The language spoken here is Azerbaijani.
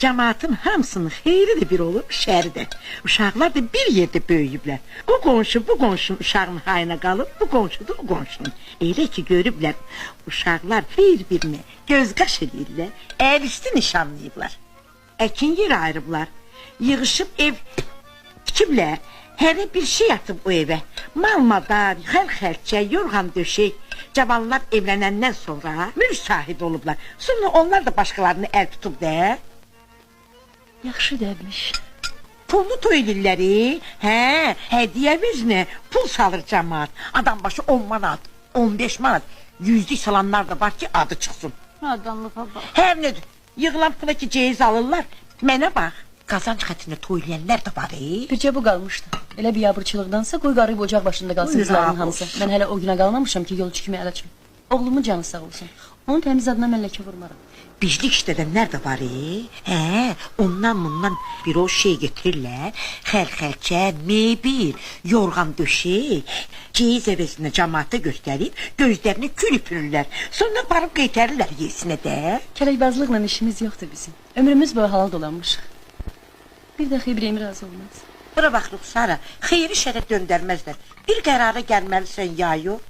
Cəmaatın hamısının xeyri də bir olur, şəri də. Uşaqlar da bir yerdə böyüyüblər. O qonşu bu qonşunun uşağının hayına qalıb, bu qonşu da o qonşunun. Elə ki görüblər, uşaqlar bir-birini göz qaş edirlər, əl-üstü nişanlayıblar. Əkin yeri ayırıblar, yığışıb ev tikiblər. Hərə bir şey atıb o evə. Mal-madar, xəl-xəlçə, yorğan döşək. Cavanlar evlənəndən sonra mülk sahibi olublar. Sonra onlar da başqalarını əl tutub da. Yaxşı demiş. Pullu toy edirləri. Hə, hədiyyə vezinə pul salır cəmaat. Adam başı 10 manat, 15 manat. Yüzlük salanlar da var ki adı çıxsın. Adamlığa bax. Hər nədir? Yığılan pula ki ceyiz alırlar. Mənə bax. Qazanc xətrinə toylayanlar da var. Bircə bu qalmışdı. Elə bir yabırçılıqdansa qoy qarıyıb ocaq başında qalsın qızların hamısı. Mən hələ o günə qalmamışam ki yolçu kimi əl açım. Oğlumun canı sağ olsun. Onun təmiz adına mən ləkə vurmaram. Bizlik işlədənlər də var. Hə, ondan bundan bir o şey getirirlər. Xəl-xəlçə, mebir, yorğan döşək. Ceyiz əvəzinə cəmaata göstərib, gözlərini kül üpürürlər. Sonra barıb qeytərirlər yesinə də. Kələkbazlıqla işimiz yoxdur bizim. Ömrümüz boyu halal dolanmışıq. Bir dəxi İbrahim razı olmaz. Bura bax Ruxsara, xeyri şərə döndərməzlər. Bir qərara gəlməlisən ya yox.